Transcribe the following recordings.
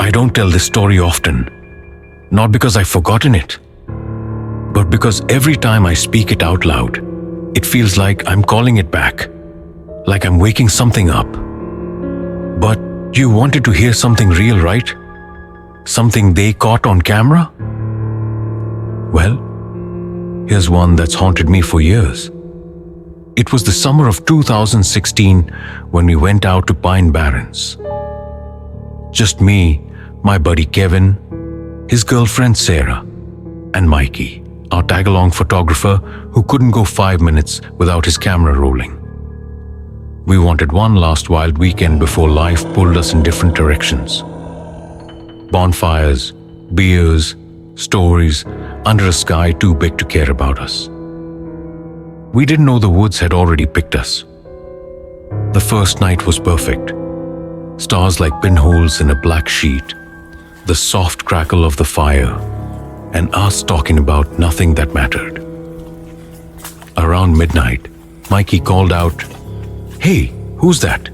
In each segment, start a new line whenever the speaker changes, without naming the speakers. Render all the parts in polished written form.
I don't tell this story often, not because I've forgotten it, but because every time I speak it out loud, it feels like I'm calling it back, like I'm waking something up. But you wanted to hear something real, right? Something they caught on camera? Well, here's one that's haunted me for years. It was the summer of 2016 when we went out to Pine Barrens. Just me, my buddy Kevin, his girlfriend Sarah, and Mikey, our tag-along photographer who couldn't go 5 minutes without his camera rolling. We wanted one last wild weekend before life pulled us in different directions. Bonfires, beers, stories, under a sky too big to care about us. We didn't know the woods had already picked us. The first night was perfect. Stars like pinholes in a black sheet, the soft crackle of the fire, and us talking about nothing that mattered. Around midnight, Mikey called out, "Hey, who's that?"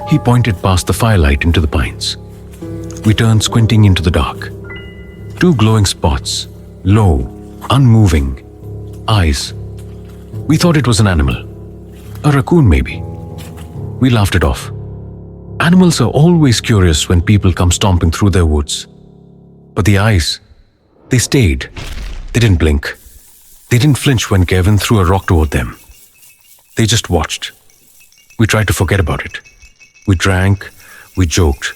He pointed past the firelight into the pines. We turned, squinting into the dark. Two glowing spots, low, unmoving, eyes. We thought it was an animal. A raccoon, maybe. We laughed it off. Animals are always curious when people come stomping through their woods. But the eyes, they stayed. They didn't blink. They didn't flinch when Kevin threw a rock toward them. They just watched. We tried to forget about it. We drank, we joked,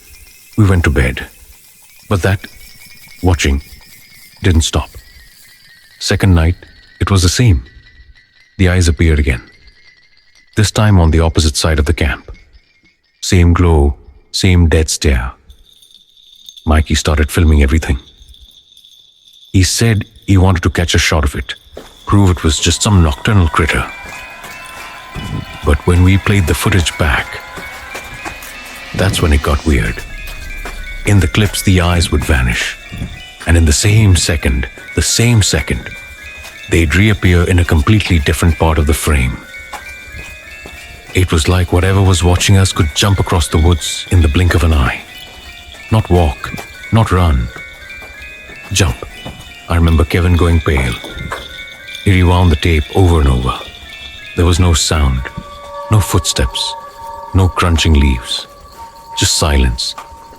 we went to bed. But that watching didn't stop. Second night, it was the same. The eyes appeared again. This time on the opposite side of the camp. Same glow, same dead stare. Mikey started filming everything. He said he wanted to catch a shot of it, prove it was just some nocturnal critter. But when we played the footage back, that's when it got weird. In the clips, the eyes would vanish. And in the same second, they'd reappear in a completely different part of the frame. It was like whatever was watching us could jump across the woods in the blink of an eye. Not walk, not run. Jump. I remember Kevin going pale. He rewound the tape over and over. There was no sound, no footsteps, no crunching leaves. Just silence,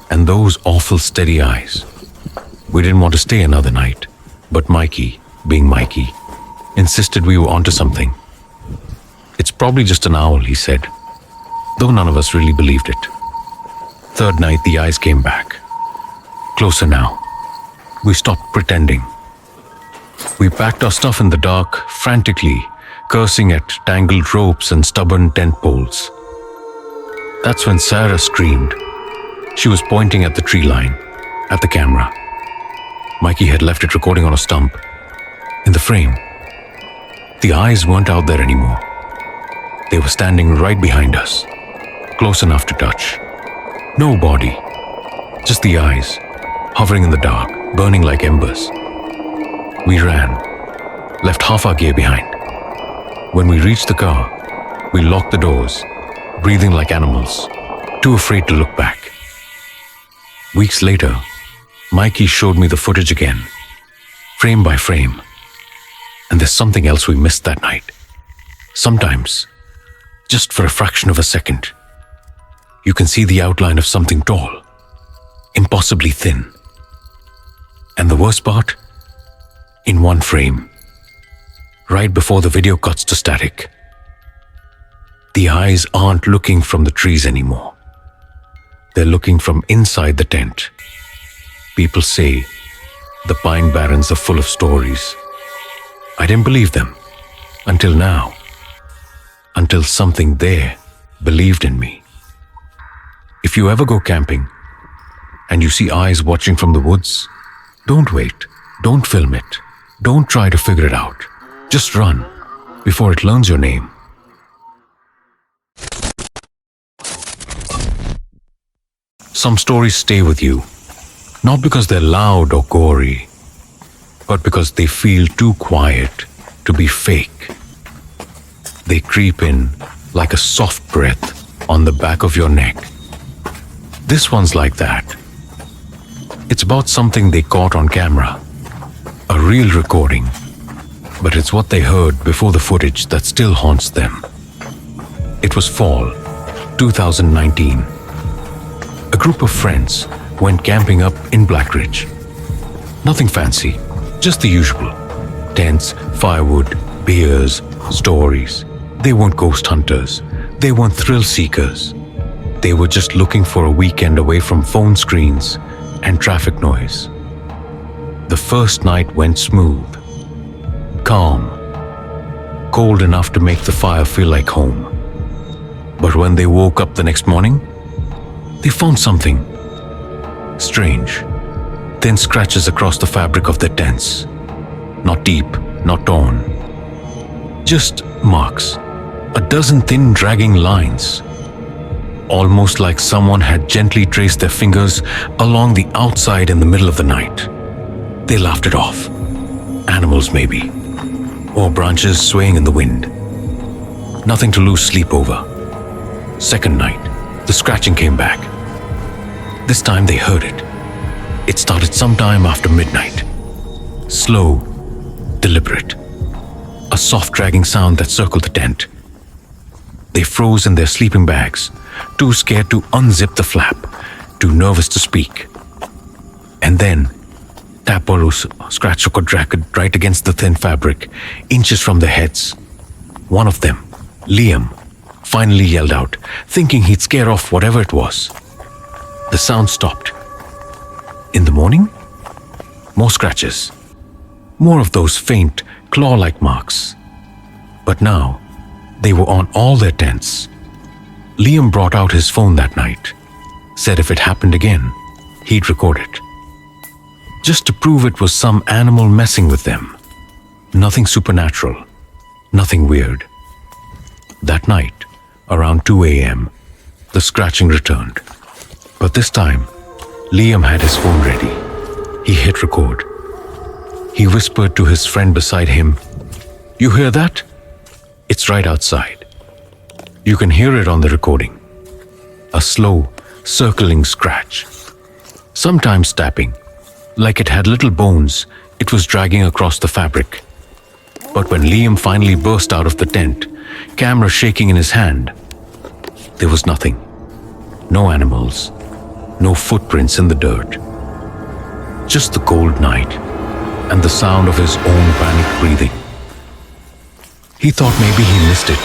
and those awful steady eyes. We didn't want to stay another night, but Mikey, being Mikey, insisted we were onto something. "It's probably just an owl," he said, though none of us really believed it. Third night, the eyes came back. Closer now. We stopped pretending. We packed our stuff in the dark, frantically, cursing at tangled ropes and stubborn tent poles. That's when Sarah screamed. She was pointing at the tree line, at the camera. Mikey had left it recording on a stump. In the frame. The eyes weren't out there anymore. They were standing right behind us, close enough to touch. No body, just the eyes, hovering in the dark, burning like embers. We ran, left half our gear behind. When we reached the car, we locked the doors, breathing like animals, too afraid to look back. Weeks later, Mikey showed me the footage again, frame by frame. And there's something else we missed that night. Sometimes, just for a fraction of a second, you can see the outline of something tall, impossibly thin. And the worst part? In one frame, right before the video cuts to static. The eyes aren't looking from the trees anymore. They're looking from inside the tent. People say the Pine Barrens are full of stories. I didn't believe them until now. Until something there believed in me. If you ever go camping and you see eyes watching from the woods, don't wait, don't film it, don't try to figure it out. Just run before it learns your name. Some stories stay with you, not because they're loud or gory, but because they feel too quiet to be fake. They creep in like a soft breath on the back of your neck. This one's like that. It's about something they caught on camera. A real recording. But it's what they heard before the footage that still haunts them. It was fall, 2019. A group of friends went camping up in Blackridge. Nothing fancy, just the usual. Tents, firewood, beers, stories. They weren't ghost hunters. They weren't thrill seekers. They were just looking for a weekend away from phone screens and traffic noise. The first night went smooth. Calm. Cold enough to make the fire feel like home. But when they woke up the next morning, they found something strange. Thin scratches across the fabric of their tents. Not deep, not torn. Just marks. A dozen thin dragging lines. Almost like someone had gently traced their fingers along the outside in the middle of the night. They laughed it off. Animals maybe. Or branches swaying in the wind. Nothing to lose sleep over. Second night, the scratching came back. This time they heard it. It started sometime after midnight. Slow, deliberate. A soft dragging sound that circled the tent. They froze in their sleeping bags, too scared to unzip the flap, too nervous to speak. And then, tap or scratch or drag right against the thin fabric, inches from their heads. One of them, Liam, finally yelled out, thinking he'd scare off whatever it was. The sound stopped. In the morning, more scratches. More of those faint, claw-like marks. But now, they were on all their tents. Liam brought out his phone that night. Said if it happened again, he'd record it. Just to prove it was some animal messing with them. Nothing supernatural. Nothing weird. That night, around 2 a.m., the scratching returned. But this time, Liam had his phone ready. He hit record. He whispered to his friend beside him, "You hear that? It's right outside." You can hear it on the recording. A slow, circling scratch. Sometimes tapping, like it had little bones it was dragging across the fabric. But when Liam finally burst out of the tent, camera shaking in his hand, there was nothing. No animals. No footprints in the dirt. Just the cold night and the sound of his own panicked breathing. He thought maybe he missed it.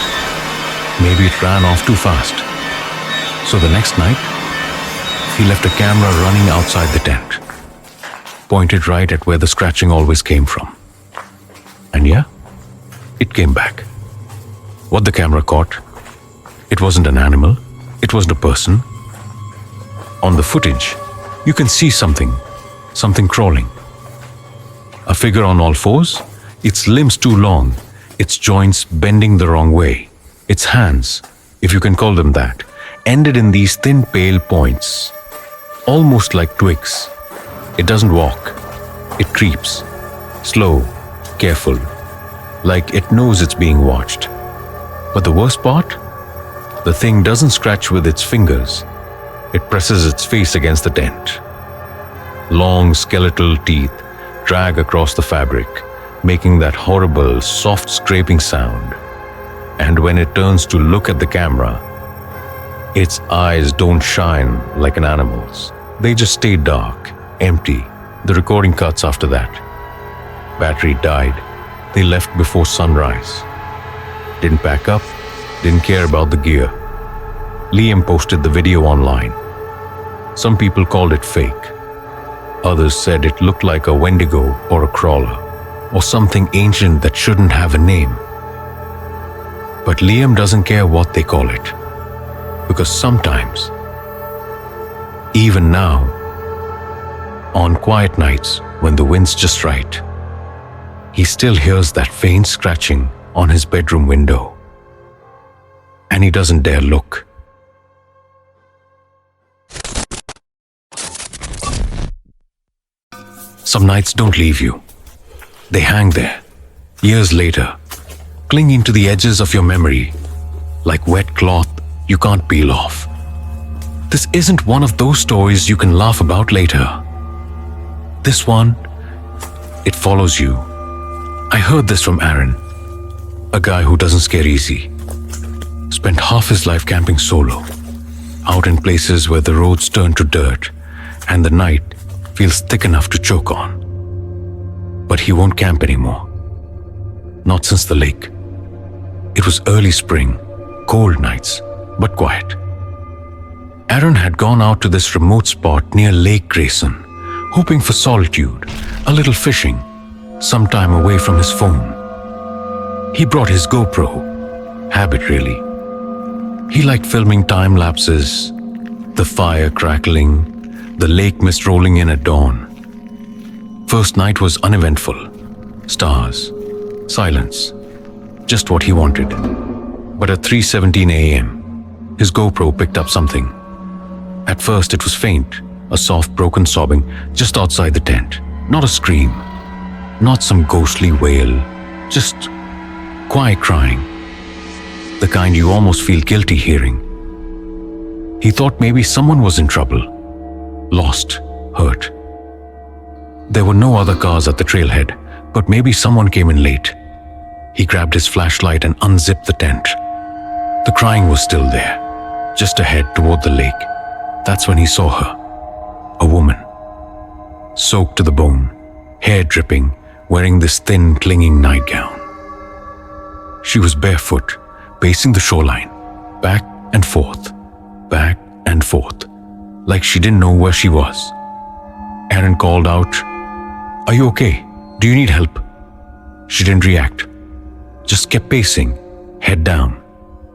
Maybe it ran off too fast. So the next night, he left a camera running outside the tent, pointed right at where the scratching always came from. And yeah, it came back. What the camera caught, it wasn't an animal, it wasn't a person. On the footage, you can see something crawling. A figure on all fours, its limbs too long, its joints bending the wrong way. Its hands, if you can call them that, ended in these thin pale points, almost like twigs. It doesn't walk. It creeps, slow, careful, like it knows it's being watched. But the worst part? The thing doesn't scratch with its fingers. It presses its face against the tent. Long skeletal teeth drag across the fabric, making that horrible, soft scraping sound. And when it turns to look at the camera, its eyes don't shine like an animal's. They just stay dark, empty. The recording cuts after that. Battery died. They left before sunrise. Didn't pack up, didn't care about the gear. Liam posted the video online. Some people called it fake. Others said it looked like a Wendigo or a crawler, or something ancient that shouldn't have a name. But Liam doesn't care what they call it, because sometimes, even now, on quiet nights when the wind's just right, he still hears that faint scratching on his bedroom window. And he doesn't dare look. Some nights don't leave you. They hang there, years later, clinging to the edges of your memory, like wet cloth you can't peel off. This isn't one of those stories you can laugh about later. This one, it follows you. I heard this from Aaron, a guy who doesn't scare easy. Spent half his life camping solo, out in places where the roads turn to dirt and the night feels thick enough to choke on. But he won't camp anymore. Not since the lake. It was early spring, cold nights, but quiet. Aaron had gone out to this remote spot near Lake Grayson, hoping for solitude, a little fishing, some time away from his phone. He brought his GoPro, habit really. He liked filming time lapses, the fire crackling, the lake mist rolling in at dawn. First night was uneventful. Stars, silence, just what he wanted. But at 3:17 a.m., his GoPro picked up something. At first it was faint, a soft broken sobbing just outside the tent. Not a scream, not some ghostly wail, just quiet crying. The kind you almost feel guilty hearing. He thought maybe someone was in trouble, lost, hurt. There were no other cars at the trailhead, but maybe someone came in late. He grabbed his flashlight and unzipped the tent. The crying was still there, just ahead toward the lake. That's when he saw her. A woman, soaked to the bone, hair dripping, wearing this thin, clinging nightgown. She was barefoot, pacing the shoreline, back and forth, like she didn't know where she was. Aaron called out, "Are you okay? Do you need help?" She didn't react, just kept pacing, head down,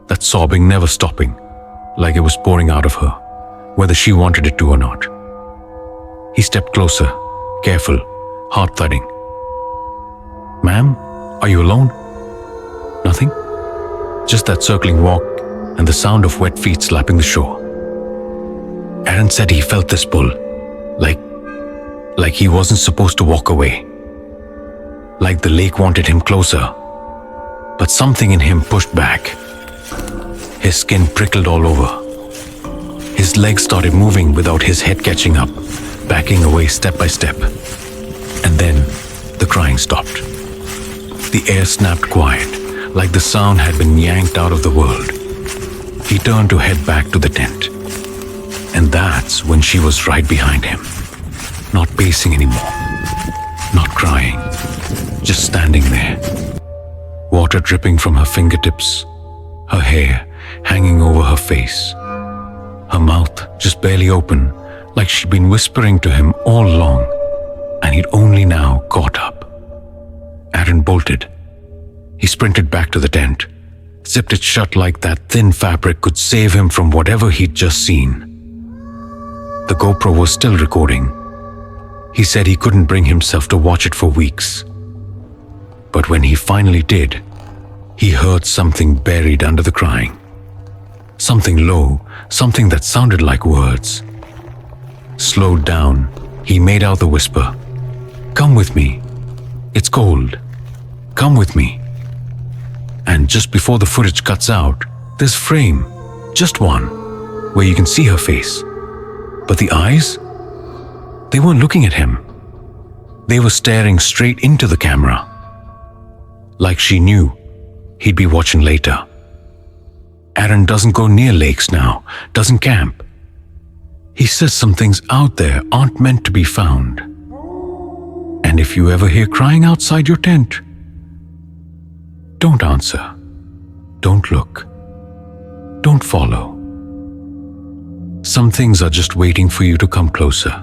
that sobbing never stopping, like it was pouring out of her, whether she wanted it to or not. He stepped closer, careful, heart thudding. "Ma'am, are you alone?" Nothing? Just that circling walk and the sound of wet feet slapping the shore. Aaron said he felt this pull, like he wasn't supposed to walk away. Like the lake wanted him closer. But something in him pushed back. His skin prickled all over. His legs started moving without his head catching up, backing away step by step. And then the crying stopped. The air snapped quiet, like the sound had been yanked out of the world. He turned to head back to the tent. And that's when she was right behind him. Not pacing anymore. Not crying. Just standing there. Water dripping from her fingertips. Her hair hanging over her face. Her mouth just barely open, like she'd been whispering to him all along, and he'd only now caught up. Aaron bolted. He sprinted back to the tent, zipped it shut like that thin fabric could save him from whatever he'd just seen. The GoPro was still recording. He said he couldn't bring himself to watch it for weeks. But when he finally did, he heard something buried under the crying. Something low, something that sounded like words. Slowed down, he made out the whisper. "Come with me. It's cold. Come with me." And just before the footage cuts out, this frame, just one, where you can see her face. But the eyes? They weren't looking at him. They were staring straight into the camera. Like she knew he'd be watching later. Aaron doesn't go near lakes now, doesn't camp. He says some things out there aren't meant to be found. And if you ever hear crying outside your tent, don't answer, don't look, don't follow. Some things are just waiting for you to come closer.